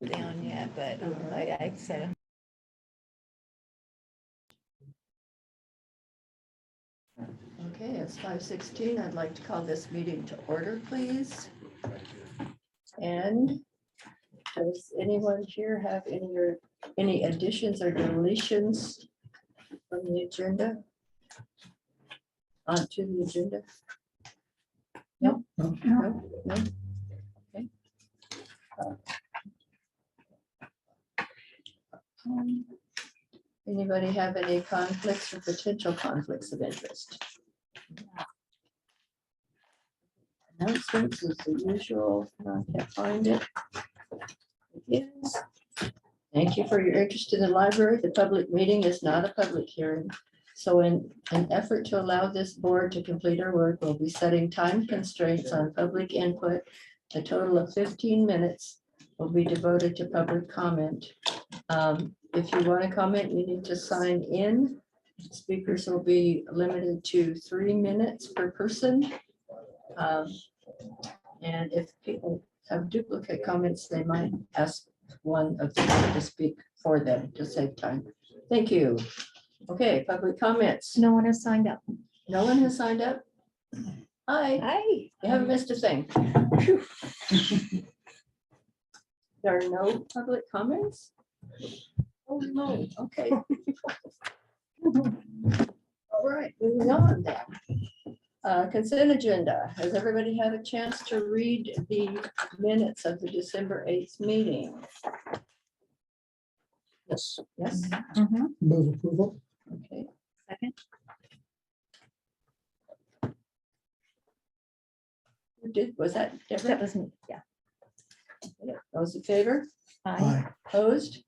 down yet, but I said. Okay, it's 5:16. I'd like to call this meeting to order, please. And does anyone here have any additions or deletions from the agenda? Onto the agenda? No? No? No? Okay. Anybody have any conflicts or potential conflicts of interest? Announcements as the usual. I can't find it. Yes. Thank you for your interest in the library. The public meeting is not a public hearing. So in an effort to allow this board to complete our work, we'll be setting time constraints on public input. A total of 15 minutes will be devoted to public comment. If you want to comment, you need to sign in. Speakers will be limited to 3 minutes per person. And if people have duplicate comments, they might ask one of them to speak for them to save time. Thank you. Okay, public comments. No one has signed up. No one has signed up? Hi, Hi. you haven't missed a thing. There are no public comments? Oh, no, okay. All right, moving on then. Consent agenda. Has everybody had a chance to read the minutes of the December 8th meeting? Yes, Yes, move approval. okay. Second. Who did, was that That Deborah? was me, yeah. Those in favor? Hi. Opposed?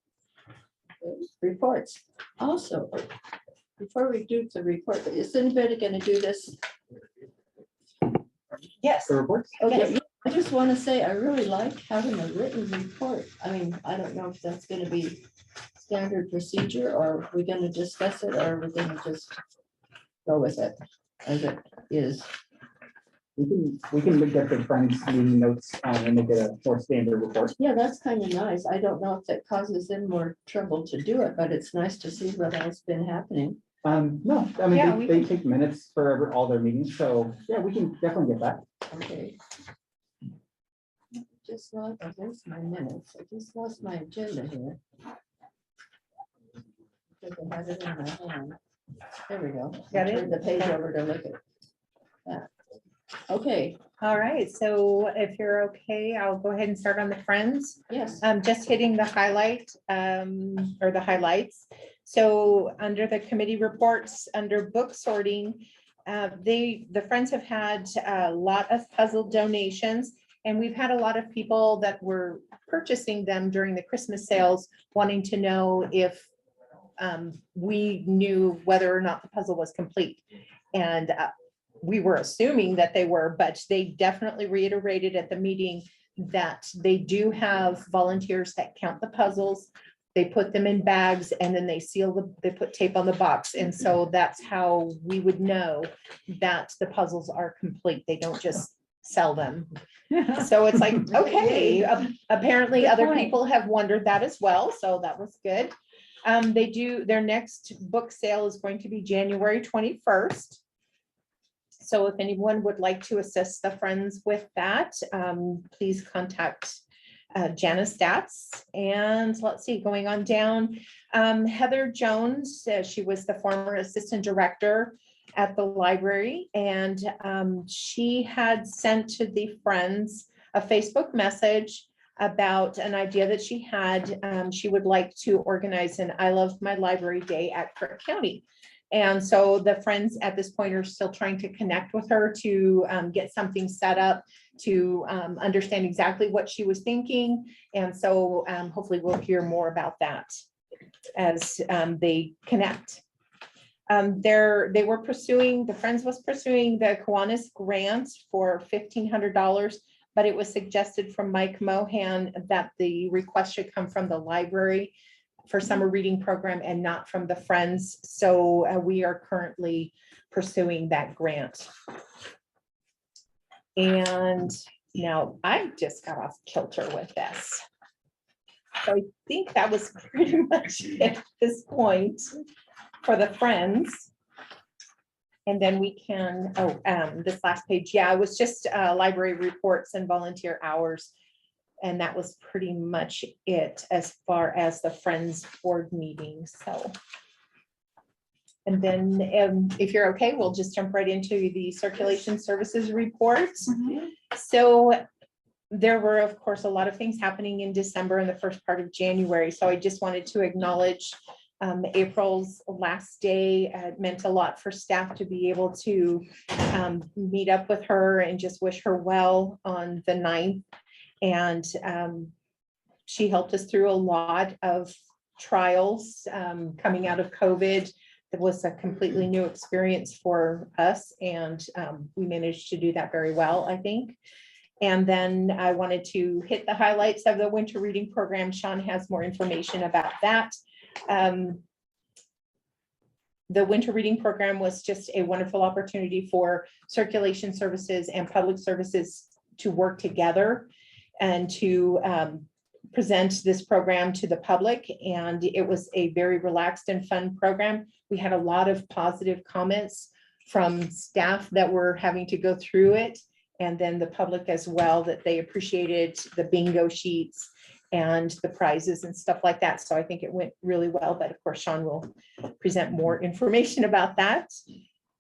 Okay, reports. Also, before we do the report, is anybody going to do this? Yes. The reports? Okay, I just want to say, I really like having a written report. I mean, I don't know if that's going to be standard procedure, or are we going to discuss it, or are we going to just go with it as it is? We can look at the friends meeting notes and make it a more standard report. Yeah, that's kind of nice. I don't know if that causes them more trouble to do it, but it's nice to see what has been happening. No, I Yeah, mean, we they take minutes for all their meetings, so yeah, we can definitely get that. Okay. Just lost, oh, there's my minutes. I just lost my agenda here. I think I had it in my hand. There we go. Got it? Turn the page over to look at that. Okay, All right, so if you're okay, I'll go ahead and start on the friends. yes, Just hitting the highlight, or the highlights. So under the committee reports, under book sorting, the friends have had a lot of puzzle donations, and we've had a lot of people that were purchasing them during the Christmas sales, wanting to know if we knew whether or not the puzzle was complete. And we were assuming that they were, but they definitely reiterated at the meeting that they do have volunteers that count the puzzles. They put them in bags, and then they they put tape on the box. And so that's how we would know that the puzzles are complete. They don't just sell them. So it's like, okay, apparently Good other point. people have wondered that as well. So that was good. Their next book sale is going to be January 21st. So if anyone would like to assist the friends with that, please contact Janice Stats. And let's see, going on down, Heather Jones, she was the former assistant director at the library, and she had sent to the friends a Facebook message about an idea that she had. She would like to organize an I Love My Library Day at Crook County. And so the friends at this point are still trying to connect with her to get something set up, to understand exactly what she was thinking. And so hopefully we'll hear more about that as they connect. The friends was pursuing the Kiwanis grant for $1,500, but it was suggested from Mike Mohan that the request should come from the library for summer reading program and not from the friends. So we are currently pursuing that grant. And now I just got off kilter with this. So I think that was pretty much it at this point for the Friends. And then we can, this last page, yeah, it was just library reports and volunteer hours. And that was pretty much it as far as the Friends board meeting, so. And then if you're okay, we'll just jump right into the circulation services reports. So there were, of course, a lot of things happening in December and the first part of January. So I just wanted to acknowledge April's last day. It meant a lot for staff to be able to meet up with her and just wish her well on the 9th. And she helped us through a lot of trials coming out of COVID. It was a completely new experience for us, and we managed to do that very well, I think. And then I wanted to hit the highlights of the winter reading program. Sean has more information about that. The winter reading program was just a wonderful opportunity for circulation services and public services to work together and to present this program to the public. And it was a very relaxed and fun program. We had a lot of positive comments from staff that were having to go through it, and then the public as well, that they appreciated the bingo sheets and the prizes and stuff like that. So I think it went really well, but of course, Sean will present more information about that.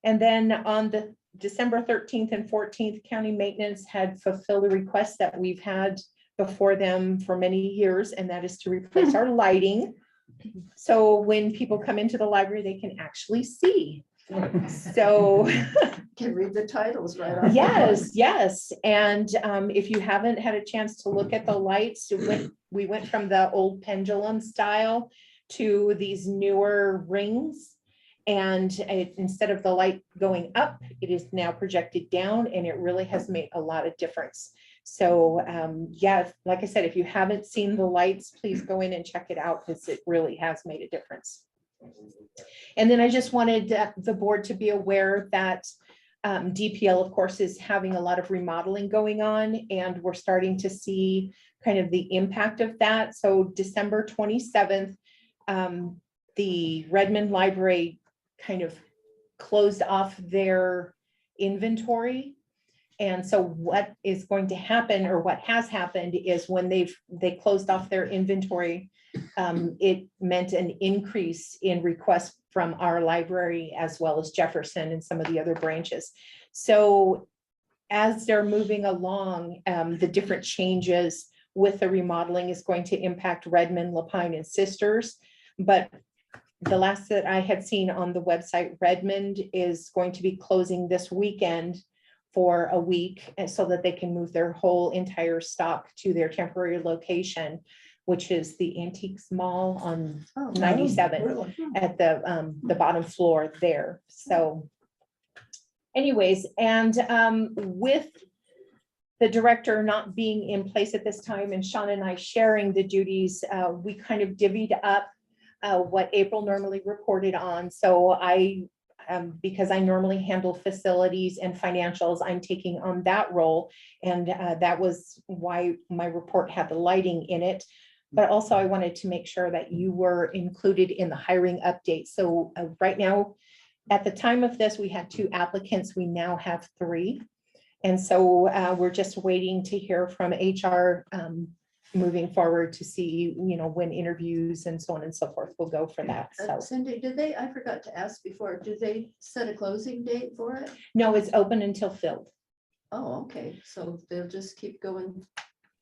And then on the December 13th and 14th, county maintenance had fulfilled a request that we've had before them for many years, and that is to replace our lighting. So when people come into the library, they can actually see. So Can read the titles right off. yes. And if you haven't had a chance to look at the lights, we went from the old pendulum style to these newer rings. And instead of the light going up, it is now projected down, and it really has made a lot of difference. So yeah, like I said, if you haven't seen the lights, please go in and check it out, because it really has made a difference. And then I just wanted the board to be aware that DPL, of course, is having a lot of remodeling going on, and we're starting to see kind of the impact of that. So December 27th, the Redmond Library kind of closed off their inventory. And so what is going to happen, or what has happened, is when they closed off their inventory, it meant an increase in requests from our library as well as Jefferson and some of the other branches. So as they're moving along, the different changes with the remodeling is going to impact Redmond, Lapine, and Sisters. But the last that I had seen on the website, Redmond is going to be closing this weekend for a week, and so that they can move their whole entire stock to their temporary location, which is the Antiques Mall on 97 at the bottom floor there. So anyways, and with the director not being in place at this time, and Sean and I sharing the duties, we kind of divvied up what April normally reported on. So because I normally handle facilities and financials, I'm taking on that role. And that was why my report had the lighting in it. But also I wanted to make sure that you were included in the hiring update. So right now, at the time of this, we had 2 applicants. We now have 3. And so we're just waiting to hear from HR moving forward to see, when interviews and so on and so forth will go for that. So Cindy, I forgot to ask before, do they set a closing date for it? no, it's open until filled. Oh, okay, so they'll just keep going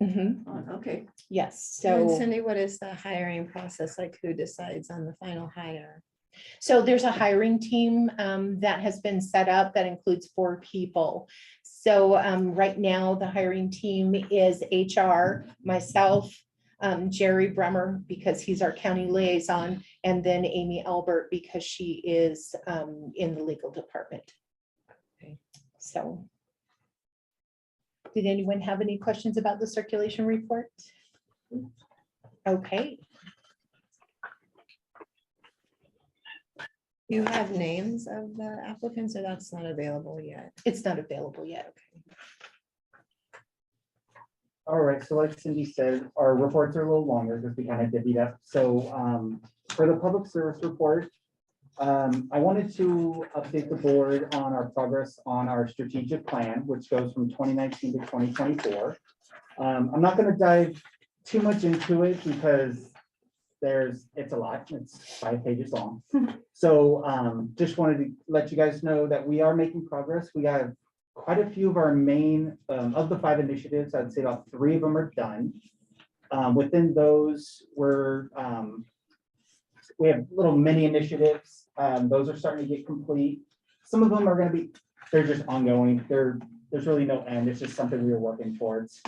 on, okay. Yes, And so Cindy, what is the hiring process? Like, who decides on the final hire? there's a hiring team that has been set up that includes 4 people. So right now, the hiring team is HR, myself, Jerry Bremer, because he's our county liaison, and then Amy Albert, because she is in the legal department. Okay. So did anyone have any questions about the circulation report? Okay. You have names of the applicants, or that's not available yet? It's not available yet. All right, so like Cindy said, our reports are a little longer because we kind of divvied up. So for the public service report, I wanted to update the board on our progress on our strategic plan, which goes from 2019 to 2024. I'm not going to dive too much into it because it's a lot. It's 5 pages long. So just wanted to let you guys know that we are making progress. We have quite a few of our main, of the 5 initiatives, I'd say about 3 of them are done. Within those, we have little mini initiatives. Those are starting to get complete. Some of them are going to be, they're just ongoing. There's really no end. It's just something we are working towards.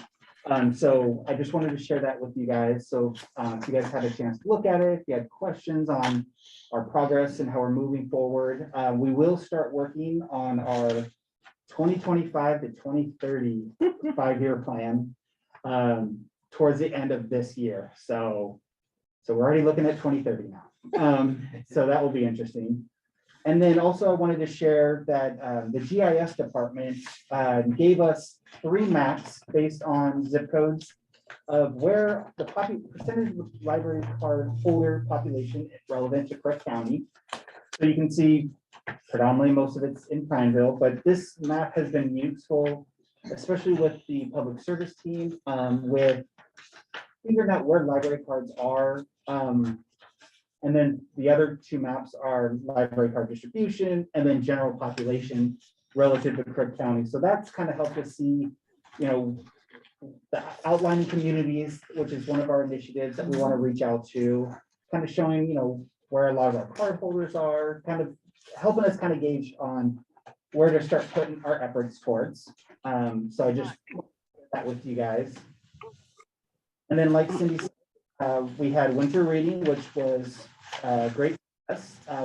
So I just wanted to share that with you guys. So if you guys had a chance to look at it, if you had questions on our progress and how we're moving forward, we will start working on our 2025 to 2030 5-year plan towards the end of this year. So we're already looking at 2030 now. So that will be interesting. And then also I wanted to share that the GIS department gave us 3 maps based on zip codes of where the percentage of the library card holder population is relevant to Crook County. So you can see predominantly most of it's in Prineville, but this map has been useful, especially with the public service team, with figuring out where library cards are. And then the other 2 maps are library card distribution and then general population relative to Crook County. So that's kind of helped us see, the outlying communities, which is one of our initiatives that we want to reach out to, kind of showing, where a lot of our card holders are, kind of helping us kind of gauge on where to start putting our efforts towards. So I just that with you guys. And then like Cindy said, we had winter reading, which was great.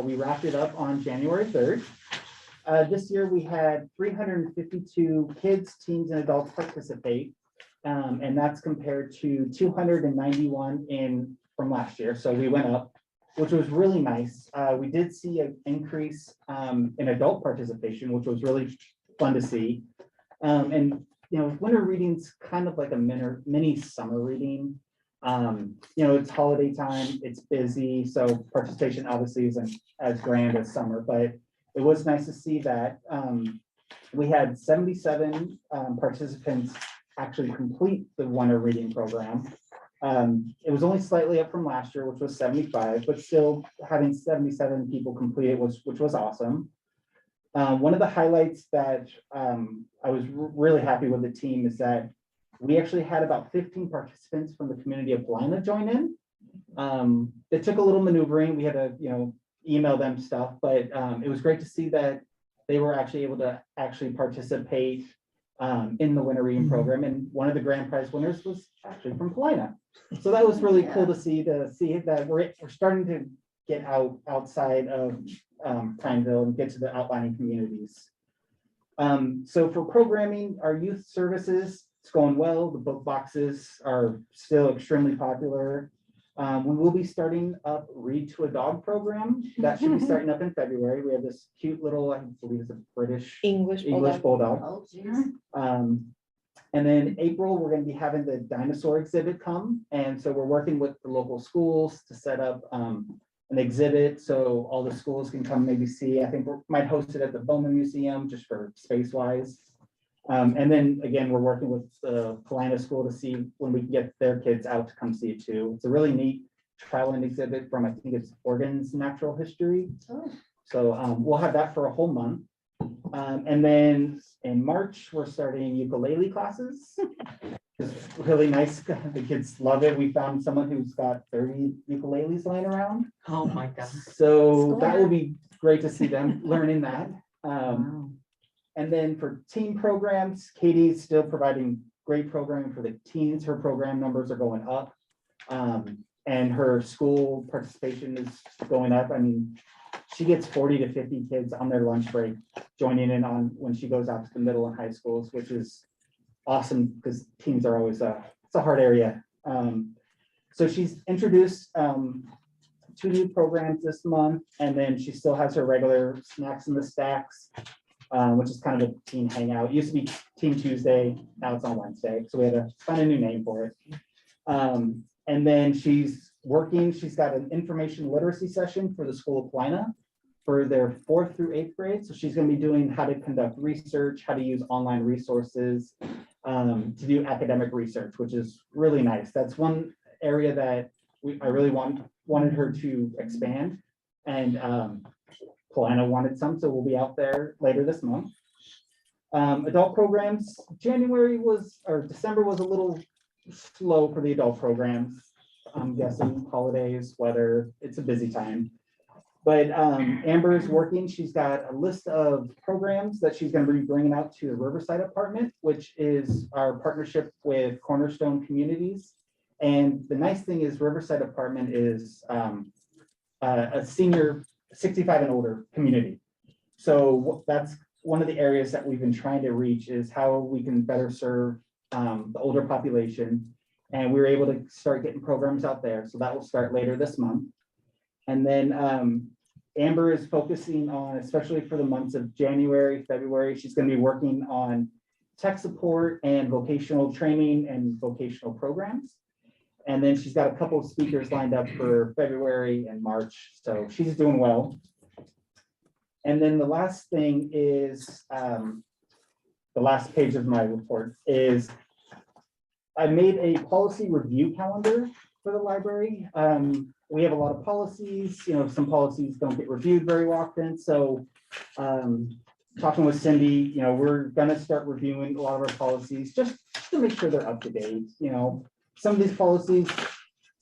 We wrapped it up on January 3rd. This year we had 352 kids, teens, and adults participate. And that's compared to 291 from last year. So we went up, which was really nice. We did see an increase in adult participation, which was really fun to see. And winter reading's kind of like a mini summer reading. It's holiday time, it's busy, so participation obviously isn't as grand as summer, but it was nice to see that. We had 77 participants actually complete the winter reading program. It was only slightly up from last year, which was 75, but still having 77 people complete it which was awesome. One of the highlights that I was really happy with the team is that we actually had about 15 participants from the community of Blina join in. It took a little maneuvering. We had to, email them stuff, but it was great to see that they were actually able to participate in the winter reading program. And one of the grand prize winners was actually from Blina. So that was really cool to see that we're starting to get outside of Prineville and get to the outlying communities. So for programming, our youth services, it's going well. The book boxes are still extremely popular. We will be starting up Read to a Dog program. That should be starting up in February. We have this cute little, I believe it's a British English Bulldog. Oh, geez. And then April, we're going to be having the dinosaur exhibit come. And so we're working with the local schools to set up an exhibit so all the schools can come maybe see. I think we might host it at the Bowman Museum just for space wise. And then again, we're working with the Kalina School to see when we can get their kids out to come see it too. It's a really neat trial and exhibit from, I think it's Oregon's natural history. Oh. So we'll have that for a whole month. And then in March, we're starting ukulele classes. It's really nice. The kids love it. We found someone who's got 30 ukuleles laying around. Oh my God. So that will be great to see them learning that. Wow. And then for teen programs, Katie's still providing great programming for the teens. Her program numbers are going up. And her school participation is going up. I mean, she gets 40 to 50 kids on their lunch break joining in on when she goes out to the middle and high schools, which is awesome because teens are always it's a hard area. So she's introduced 2 new programs this month, and then she still has her regular snacks in the stacks. which is kind of a teen hangout. It used to be Teen Tuesday, now it's on Wednesday, so we had to find a new name for it. And then she's got an information literacy session for the School of Plina for their 4th through 8th grade. So she's going to be doing how to conduct research, how to use online resources to do academic research, which is really nice. That's one area that I really wanted her to expand, and Plina wanted some, so we'll be out there later this month. Adult programs, December was a little slow for the adult programs. I'm guessing holidays, weather, it's a busy time. But Amber is working. She's got a list of programs that she's going to be bringing out to the Riverside Apartment, which is our partnership with Cornerstone Communities. And the nice thing is Riverside Apartment is a senior 65 and older community. So that's one of the areas that we've been trying to reach, is how we can better serve the older population. And we were able to start getting programs out there. So that will start later this month. And then Amber is focusing on, especially for the months of January, February, she's going to be working on tech support and vocational training and vocational programs. And then she's got a couple of speakers lined up for February and March. So she's doing well. And then the last thing is, the last page of my report is, I made a policy review calendar for the library. We have a lot of policies, some policies don't get reviewed very often. So talking with Cindy, we're gonna start reviewing a lot of our policies just to make sure they're up to date. Some of these policies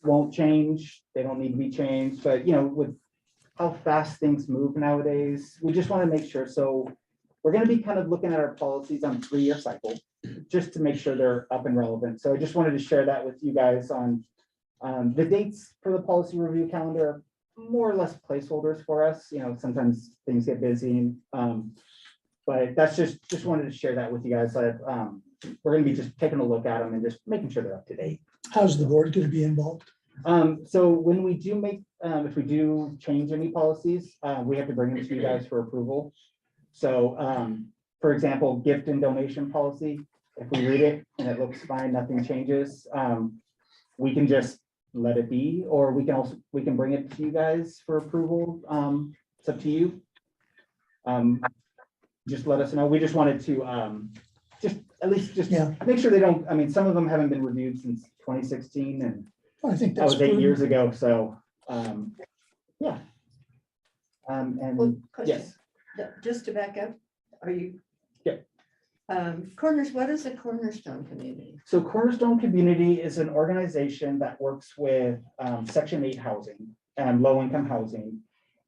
won't change. They don't need to be changed, but with how fast things move nowadays, we just want to make sure. So we're going to be kind of looking at our policies on a 3-year cycle, just to make sure they're up and relevant. So I just wanted to share that with you guys on the dates for the policy review calendar, more or less placeholders for us. Sometimes things get busy, but that's just wanted to share that with you guys. That we're going to be just taking a look at them and just making sure they're up to date. How's the board going to be involved? So when we do if we do change any policies, we have to bring them to you guys for approval. So, for example, gift and donation policy, if we read it and it looks fine, nothing changes, we can just let it be, or we can bring it to you guys for approval. It's up to you. Just let us know. We just wanted to just make sure they don't. Some of them haven't been reviewed since 2016, and I think that that's was 8 prudent. years ago. So, yeah. Well, question. Yes. Just to back up, are you? Yeah. What is a Cornerstone Community? So Cornerstone Community is an organization that works with Section 8 housing and low-income housing.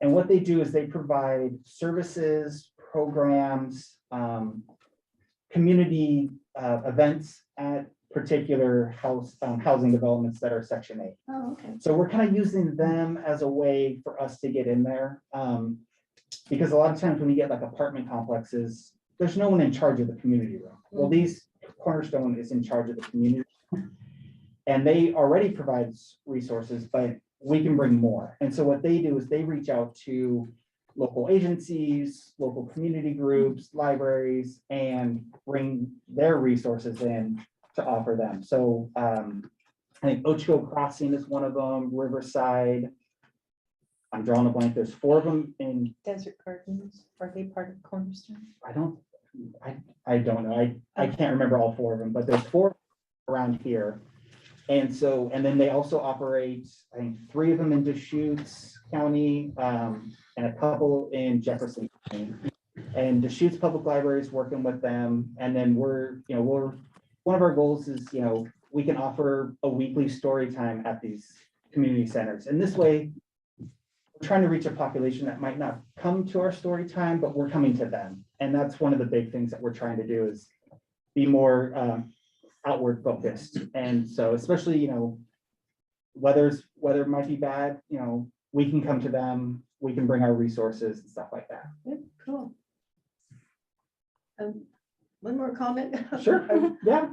And what they do is they provide services, programs, community events at particular housing developments that are Section 8. Oh, okay. So we're kind of using them as a way for us to get in there. Because a lot of times when you get like apartment complexes, there's no one in charge of the community room. Well, these Cornerstone is in charge of the community. And they already provide resources, but we can bring more. And so what they do is they reach out to local agencies, local community groups, libraries, and bring their resources in to offer them. So I think Ocho Crossing is one of them, Riverside. I'm drawing a blank. There's 4 of them in. Desert Gardens, are they part of Cornerstone? I don't know. I can't remember all 4 of them, but there's 4 around here. And then they also operate, I think 3 of them in Deschutes County, and a couple in Jefferson County. And Deschutes Public Library is working with them. And then we're one of our goals is, we can offer a weekly story time at these community centers. And this way, we're trying to reach a population that might not come to our story time, but we're coming to them. And that's one of the big things that we're trying to do is be more outward focused. And so especially, weather might be bad, we can come to them, we can bring our resources and stuff like that. Good, cool. One more comment. Sure, yeah.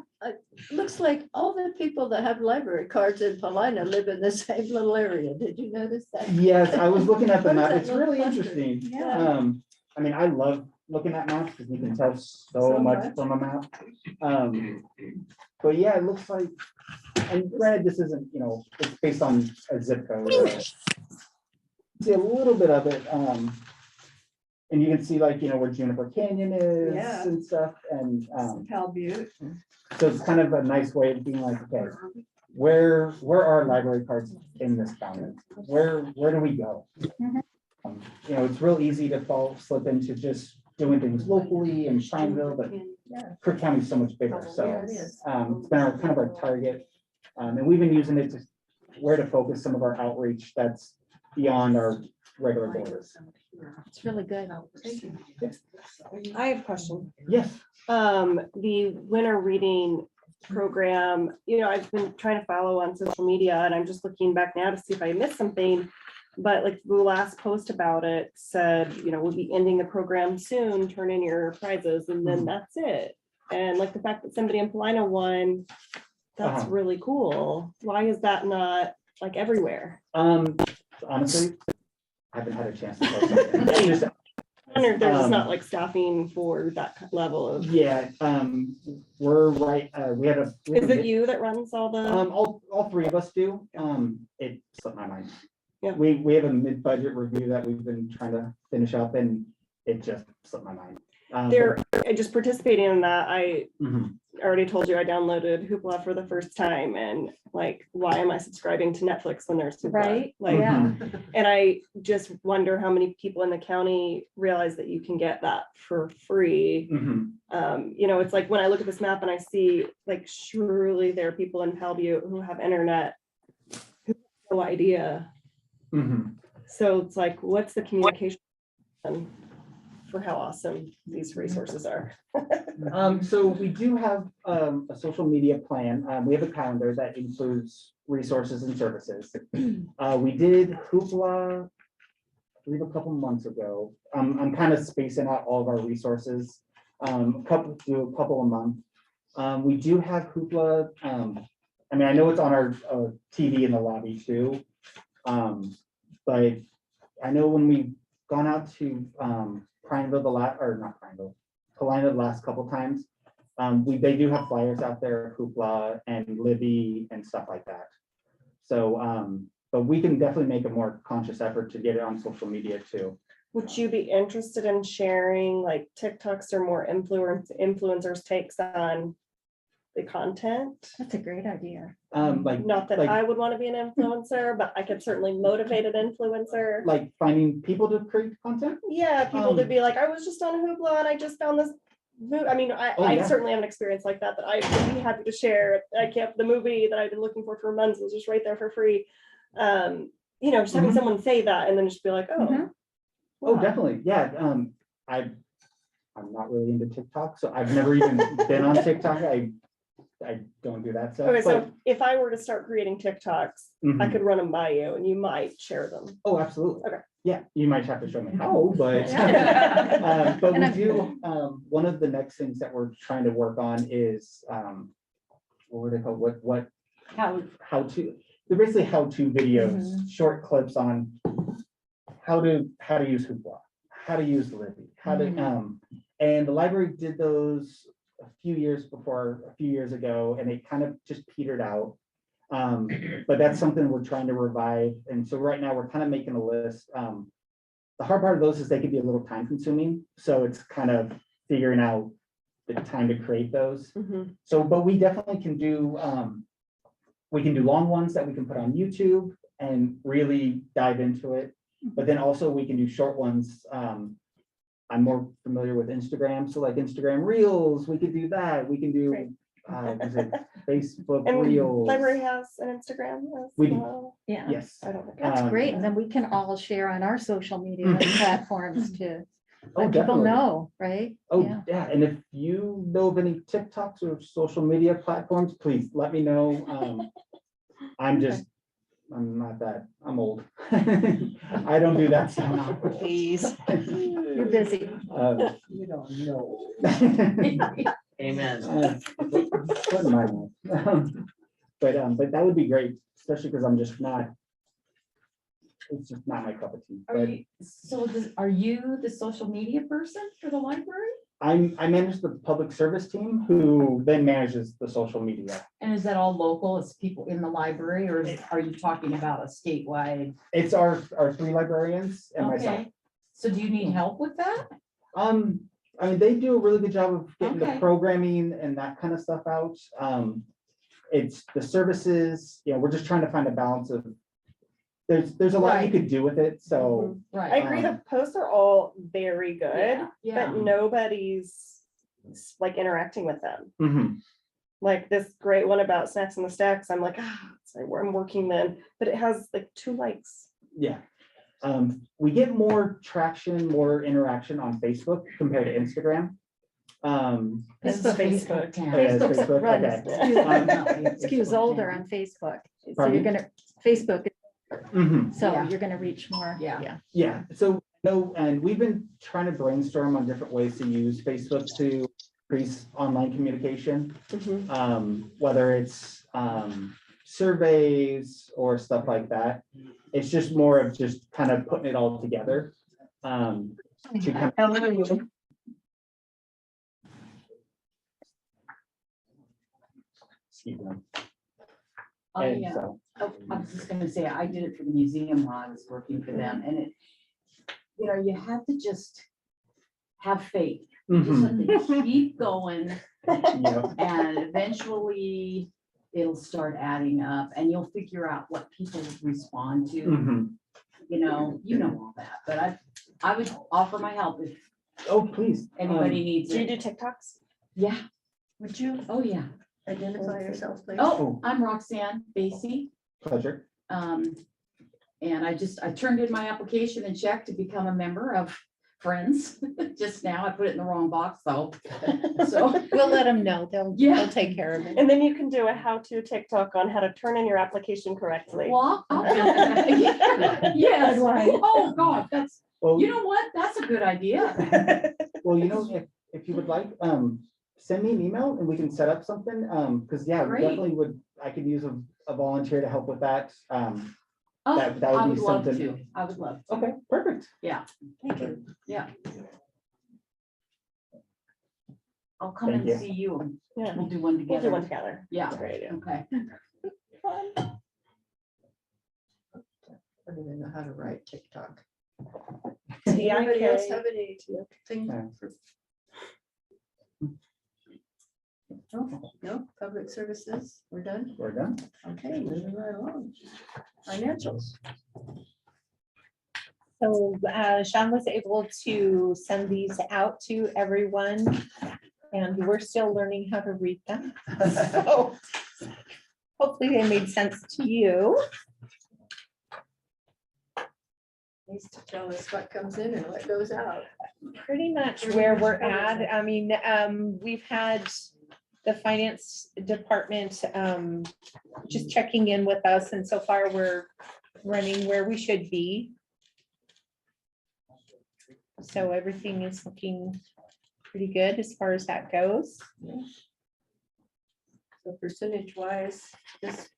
Looks like all the people that have library cards in Paulina live in the same little area. Did you notice that? Yes, I was looking at the What is map. that It's little really cluster? interesting. Yeah. I love looking at maps because you can tell so So much much. from a map. But yeah, it looks like, and granted, this isn't, you know, it's based on a zip code. See a little bit of it, and you can see like, you know, where Juniper Canyon is Yeah. and stuff, and, Cal Butte. so it's kind of a nice way of being like, okay, where are library cards in this county? Where do we go? You know, it's real easy to slip into just doing things locally in Prineville, but Crook County is so much bigger, so. Yeah, it is. It's been kind of our target, and we've been using it to where to focus some of our outreach that's beyond our regular borders. It's really good. I have a question. Yes, The winter reading program, you know, I've been trying to follow on social media and I'm just looking back now to see if I missed something. But like the last post about it said, you know, we'll be ending the program soon, turn in your prizes and then that's it. And like the fact that somebody in Paulina won, that's really cool. Why is that not like everywhere? honestly, I haven't had a chance to. post something. It's just- I wonder if there's just not like staffing for that level of, Yeah, we're right, we had a. is it you that runs all the? All three of us do, it slipped my mind. Yeah. We have a mid-budget review that we've been trying to finish up and it just slipped my mind. They're just participating in that. I Mhm. already told you I downloaded Hoopla for the first time and like, why am I subscribing to Netflix when there's Hoopla? Right, Like, yeah. and I just wonder how many people in the county realize that you can get that for free. Mhm. You know, it's like when I look at this map and I see like, surely there are people in Pal Butte who have internet who have no idea. Mhm. So it's like, what's the communication for how awesome these resources are? So we do have a social media plan. We have a calendar that includes resources and services. We did Hoopla, I believe a couple months ago. I'm kind of spacing out all of our resources, do a couple a month. We do have Hoopla. I mean, I know it's on our TV in the lobby too. But I know when we've gone out to Prineville Paulina the last couple times, they do have flyers out there, Hoopla and Libby and stuff like that. So, but we can definitely make a more conscious effort to get it on social media too. Would you be interested in sharing like TikToks or more influencers takes on the content? That's a great idea. Not that I would want to be an influencer, but I could certainly motivate an influencer. like finding people to create content. Yeah, people to Um, be like, I was just on Hoopla and I just found this. I mean, I yeah. certainly have an experience like that I would be happy to share. I kept the movie that I've been looking for months was just right there for free. You know, just having Mhm. someone say that and then just be like, oh. Mhm. Oh, wow. definitely. Yeah. I'm not really into TikTok, so I've never even been on TikTok. I don't do that stuff. Okay, so but- if I were to start creating TikToks, I Mhm. could run them by you and you might share them. Oh, absolutely. Okay. Yeah, you might have to show me how, but. Yeah. But And we I'm- do, one of the next things that we're trying to work on is, what were they called? How to, they're basically how-to videos, short clips on how to use Hoopla, how to use Libby, how to, and the library did those a few years ago, and it kind of just petered out. But that's something we're trying to revive. And so right now we're kind of making a list. The hard part of those is they can be a little time consuming. So it's kind of figuring out the time to create those. Mhm. So, but we definitely can do, long ones that we can put on YouTube and really dive into it. But then also we can do short ones. I'm more familiar with Instagram. So like Instagram Reels, we could do that. We can do, Great. is it Facebook And Reels? library has an Instagram as We do. well. Yeah, Yes. I don't think. that's Um, great. And then we can all share on our social media platforms to Oh, let people definitely. know, right? Oh, Yeah. yeah, and if you know of any TikToks or social media platforms, please let me know. I'm not that, I'm old. I don't do that stuff. Please. You're busy. You don't know. Amen. Put in my mouth. But that would be great, especially because I'm just not it's just not my cup of tea. Are But you, are you the social media person for the library? I manage the public service team who then manages the social media. And is that all local? It's people in the library, or are you talking about a statewide? It's our 3 librarians and myself. Okay, so do you need help with that? I mean, they do a really good job of getting the Okay. programming and that kind of stuff out. It's the services, we're just trying to find a balance of, there's a lot you Right. could do with it, so. I Right. agree, the posts are all very good, Yeah, yeah. but nobody's like interacting with them. Mhm. Like this great one about Snacks in the Stacks, I'm like, sorry, I'm working then, but it has like 2 likes. Yeah. We get more traction, more interaction on Facebook compared to Instagram. This is Facebook. town. Yeah, it's Facebook Facebook, runs. okay. Skews older on Facebook. So Pardon you're gonna, Facebook, Mhm. so Yeah. you're gonna reach more. Yeah. Yeah, so, no, and we've been trying to brainstorm on different ways to use Facebook to increase online communication. Whether it's surveys or stuff like that. It's just more of just kind of putting it all together. To kind of. Excuse me. And so, I was just gonna say, I did it for the museum while I was working for them, and it, you have to just have faith. You just mhm, have to keep going, yeah, and eventually it'll start adding up, and you'll figure out what people respond to, mhm. you know all that, but I would offer my help if Oh, please. anybody needs Do you do it. TikToks? Yeah, Would you oh, yeah. identify yourself, please? Oh, I'm Roxanne Basie. Pleasure. And I turned in my application and checked to become a member of Friends. Just now, I put it in the wrong box though. So, We'll let them know. They'll Yeah. take care of it. And then you can do a how-to TikTok on how to turn in your application correctly. well, yes, oh, God, Well, you know what? That's a good idea. well, if you would like, send me an email and we can set up something. Because yeah, we Great. definitely I could use a volunteer to help with that. Oh, That would I be would love something. to. I would love to. Okay, perfect. Thank you. Yeah. I'll come Thank and you. see you and Yeah, we'll do one we'll do one together. together. Yeah, Great idea. okay. I don't even know how to write TikTok. TIK. Anybody else have anything? Yeah. No, public services, we're done? We're done. Okay, moving right along. Financials. So Sean was able to send these out to everyone, and we're still learning how to read them. So hopefully they made sense to you. Needs to tell us what comes in and what goes out. Pretty much where we're at. I mean, we've had the finance department just checking in with us, and so far we're running where we should be. So everything is looking pretty good as far as that goes. So percentage wise, this,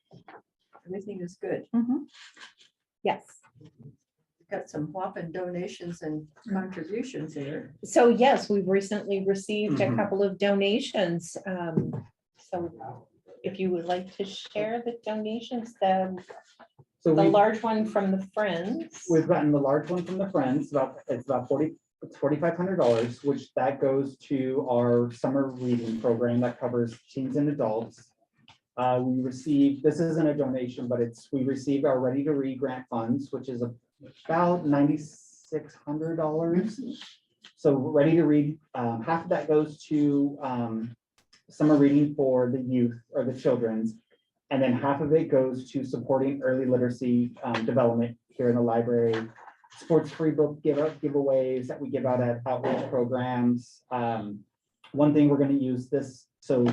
everything is good. Yes. Got some whopping donations and contributions here. So yes, we've recently received a Mhm. couple of donations. So if you would like to share the donations, So the we, large one from the Friends. we've gotten the large one from the Friends, it's about $4,500, which that goes to our summer reading program that covers teens and adults. We received, this isn't a donation, but we received our Ready to Read grant funds, which is about $9,600. So Ready to Read, half of that goes to summer reading for the youth or the children's. And then half of it goes to supporting early literacy development here in the library. Sports free book giveaways that we give out at outreach programs. One thing we're going to use this. So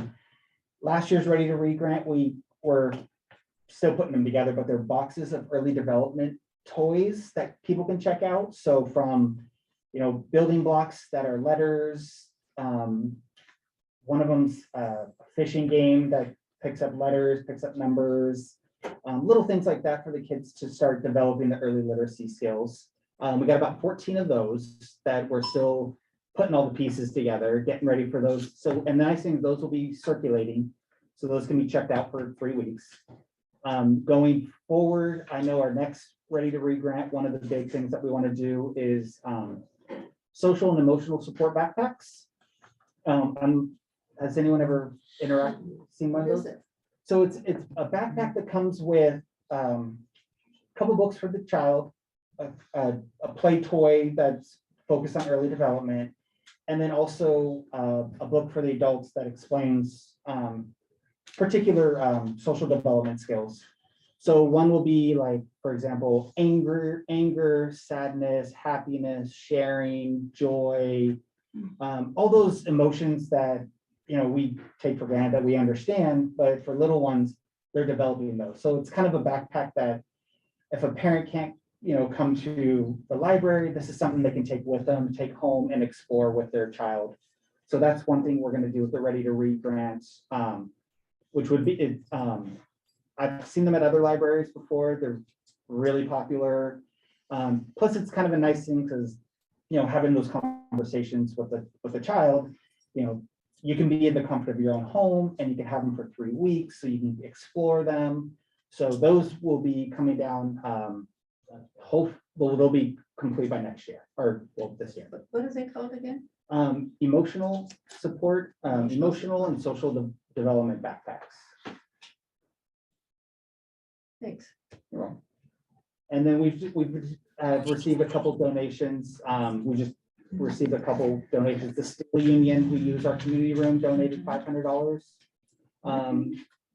last year's Ready to Read grant, we were still putting them together, but they're boxes of early development toys that people can check out. So from, building blocks that are letters. One of them's a fishing game that picks up letters, picks up numbers. little things like that for the kids to start developing the early literacy skills. We got about 14 of those that we're still putting all the pieces together, getting ready for those. So, and the nice thing, those will be circulating. So those can be checked out for 3 weeks. Going forward, I know our next Ready to Read grant, one of the big things that we want to do is social and emotional support backpacks. Has anyone ever seen one of What is those? it? So it's a backpack that comes with a couple books for the child, a play toy that's focused on early development, and then also a book for the adults that explains particular social development skills. So one will be like, for example, anger, sadness, happiness, sharing, joy, all those emotions that, you know, we take for granted that we understand, but for little ones, they're developing those. So it's kind of a backpack that if a parent can't, you know, come to the library, this is something they can take with them, take home and explore with their child. So that's one thing we're going to do with the Ready to Read grants, which would be, I've seen them at other libraries before. They're really popular. Plus it's kind of a nice thing because, you know, having those conversations with the child, you know, you can be in the comfort of your own home and you can have them for 3 weeks so you can explore them. So those will be coming down, they'll be complete by next year or well, this year. What is it called again? Emotional support, emotional and social development backpacks. Thanks. And then we've received a couple donations. We just received a couple donations. The Steel Union, who use our community room, donated $500,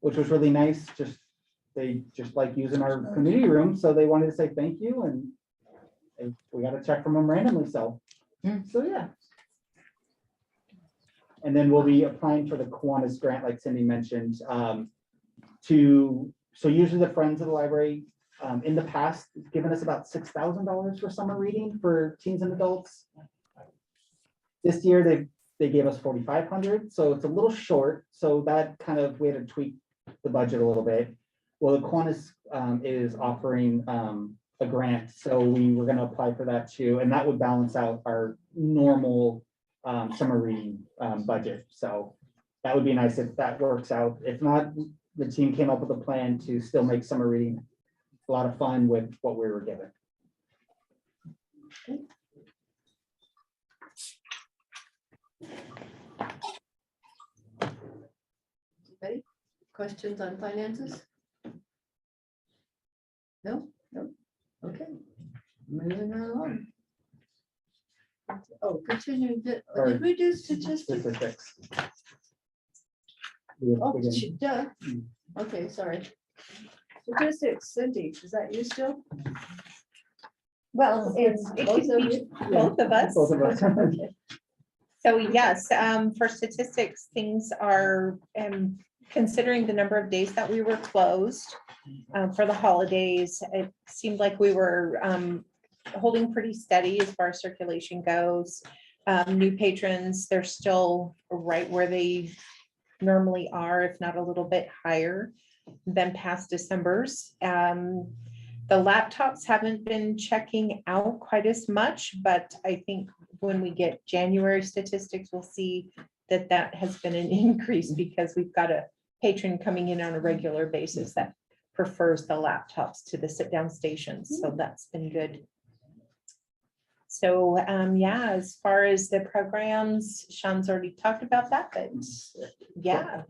which was really nice. They just like using our community room, so they wanted to say thank you, and we got a check from them randomly. So yeah. And then we'll be applying for the Kiwanis grant, like Cindy mentioned, so usually the Friends of the Library in the past given us about $6,000 for summer reading for teens and adults. This year they gave us $4,500, so it's a little short. So that kind of, we had to tweak the budget a little bit. Well, the Kiwanis is offering a grant, so we were going to apply for that too, and that would balance out our normal summer reading budget. So that would be nice if that works out. If not, the team came up with a plan to still make summer reading a lot of fun with what we were given. Ready? Questions on finances? No? No? Okay. Moving right along. Oh, continuing, did we do statistics? Statistics. Oh, duh. Okay, sorry. Statistics, Cindy, is that you still? Well, it could Both of be you? both of us. Both of us. Okay. So yes, for statistics, things are, considering the number of days that we were closed for the holidays, it seemed like we were holding pretty steady as far as circulation goes. New patrons, they're still right where they normally are, if not a little bit higher than past Decembers. The laptops haven't been checking out quite as much, but I think when we get January statistics, we'll see that that has been an increase because we've got a patron coming in on a regular basis that prefers the laptops to the sit-down stations. So that's been good. So yeah, as far as the programs, Sean's already talked about that, but yeah.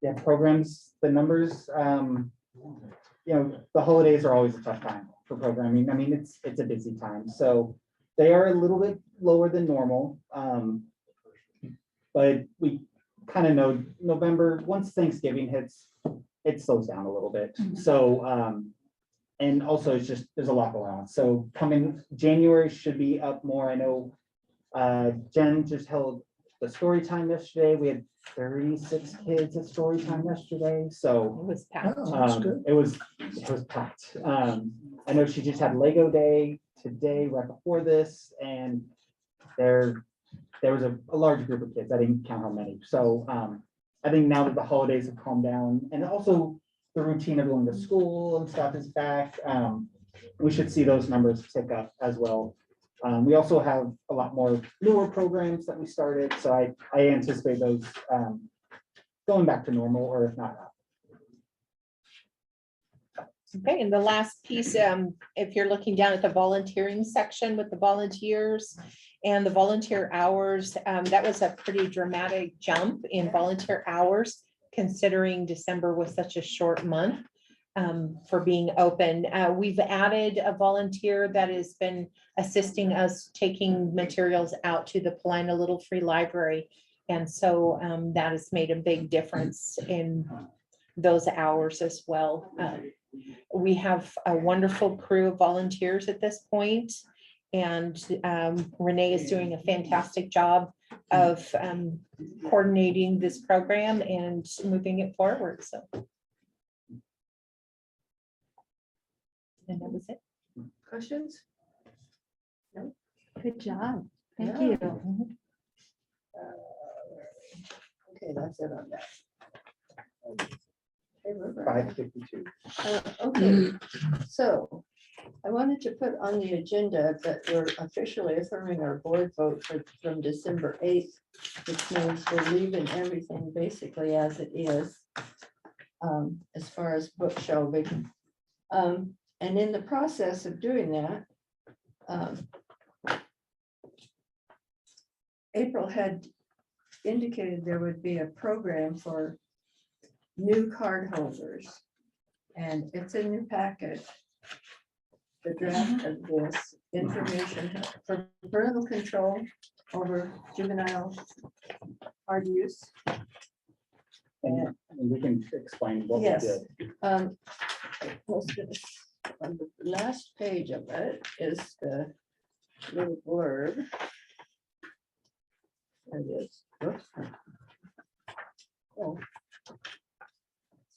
Yeah, programs, the numbers, you know, the holidays are always a tough time for programming. I mean, it's a busy time. So they are a little bit lower than normal. But we kind of know November, once Thanksgiving hits, it slows down a little bit. So, and also it's just, there's a lot going on. So coming January should be up more. I know Jen just held the story time yesterday. We had 36 kids at story time yesterday. So It was packed. Oh, that's good. it was packed. I know she just had Lego Day today, right before this, and there was a large group of kids. I didn't count how many. So I think now that the holidays have calmed down, and also the routine of going to school and stuff is back, we should see those numbers tick up as well. We also have a lot more newer programs that we started, so I anticipate those going back to normal, or if not. Okay, and the last piece, if you're looking down at the volunteering section with the volunteers and the volunteer hours, that was a pretty dramatic jump in volunteer hours, considering December was such a short month for being open. We've added a volunteer that has been assisting us taking materials out to the Paulina Little Free Library. And so that has made a big difference in those hours as well. We have a wonderful crew of volunteers at this point, and Renee is doing a fantastic job of coordinating this program and moving it forward, so. And that was it. Questions? Good job. Thank Yeah. you. Okay, that's it on that. Okay, we're ready. 552. Okay, so I wanted to put on the agenda that we're officially affirming our board vote from December 8th, which means we're leaving everything basically as it is, as far as book shelving. And in the process of doing that, April had indicated there would be a program for new card holders. And it's in your packet. The draft of this information for parental control over juvenile card use. And we can explain what we Yes. did. On the last page of it is the little blurb. There it is. Whoops. Oh,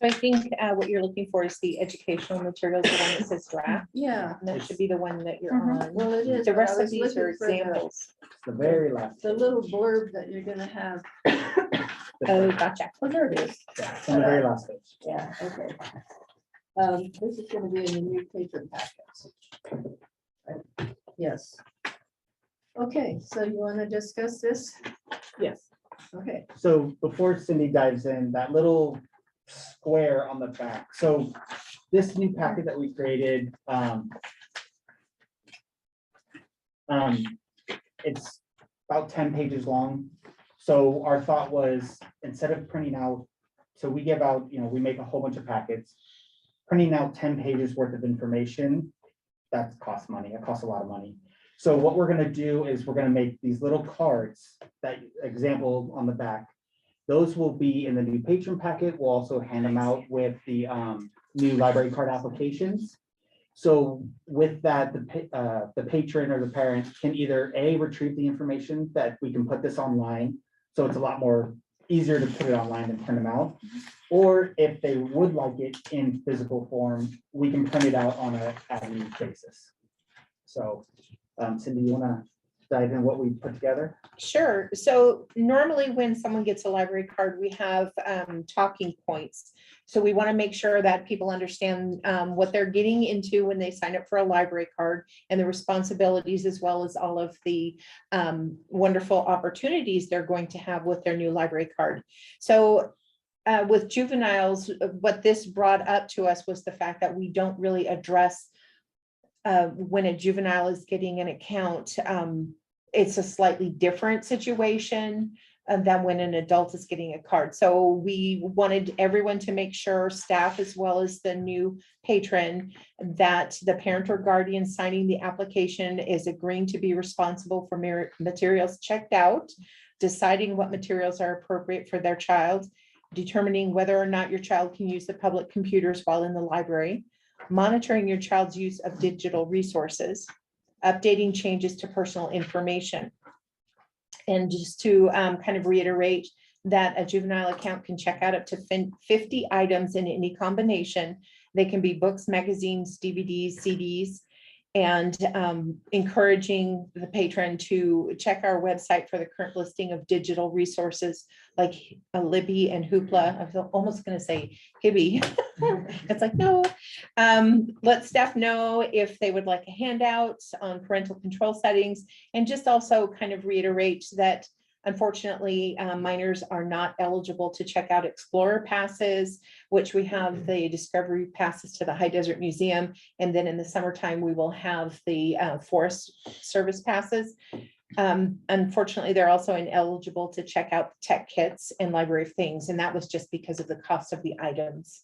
So I think what you're looking for is the educational materials, the one that says draft, yeah, and that should be the one that you're Mhm. on. well, it is. The but I rest of was these are looking for the- examples. The very last. The little blurb that you're gonna have. Oh, gotcha. Oh, there it is. Yeah, it's on the very last page. Yeah, okay. This is gonna be in the new patron packets. Yes. Okay, so you wanna discuss this? Yes. Okay, So before Cindy dives in, that little square on the back, so this new packet that we created, it's about 10 pages long. So our thought was, instead of printing out, so we give out, we make a whole bunch of packets. Printing out 10 pages worth of information, that costs money, it costs a lot of money. So what we're gonna do is we're gonna make these little cards, that example on the back. Those will be in the new patron packet. We'll also hand them out with the new library card applications. So with that, the patron or the parent can either retrieve the information that we can put this online. So it's a lot more easier to put it online and print them out. Or if they would like it in physical form, we can print it out on a as-needed basis. So Cindy, you wanna dive in what we put together? Sure. So normally when someone gets a library card, we have talking points. So we want to make sure that people understand what they're getting into when they sign up for a library card and the responsibilities, as well as all of the wonderful opportunities they're going to have with their new library card. So with juveniles, what this brought up to us was the fact that we don't really address when a juvenile is getting an account. It's a slightly different situation than when an adult is getting a card. So we wanted everyone to make sure, staff as well as the new patron, that the parent or guardian signing the application is agreeing to be responsible for materials checked out, deciding what materials are appropriate for their child, determining whether or not your child can use the public computers while in the library, monitoring your child's use of digital resources, updating changes to personal information. And just to kind of reiterate that a juvenile account can check out up to 50 items in any combination. They can be books, magazines, DVDs, CDs, and encouraging the patron to check our website for the current listing of digital resources like Libby and Hoopla. I feel almost going to say Hibby. It's like, no. Let staff know if they would like a handout on parental control settings, and just also kind of reiterate that unfortunately, minors are not eligible to check out Explorer passes, which we have the Discovery passes to the High Desert Museum. And then in the summertime, we will have the Forest Service passes. Unfortunately, they're also ineligible to check out tech kits and library of things. And that was just because of the cost of the items.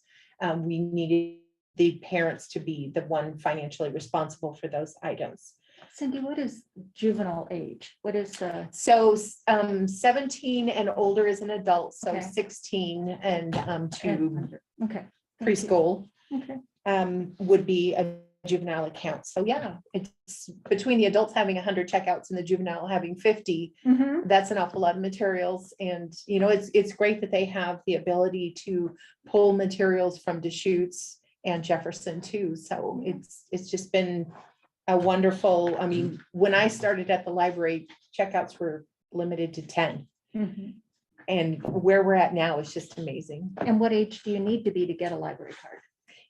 We needed the parents to be the one financially responsible for those items. Cindy, what is juvenile age? What is the, So 17 and older is an adult, so Okay. 16 and to okay. thank you. preschool Okay. would be a juvenile account. So yeah, it's between the adults having 100 checkouts and the juvenile having 50. Mhm. That's an awful lot of materials. And, you know, it's great that they have the ability to pull materials from Deschutes and Jefferson too. So it's just been a wonderful, I mean, when I started at the library, checkouts were limited to 10. Mhm. And where we're at now is just amazing. And what age do you need to be to get a library card?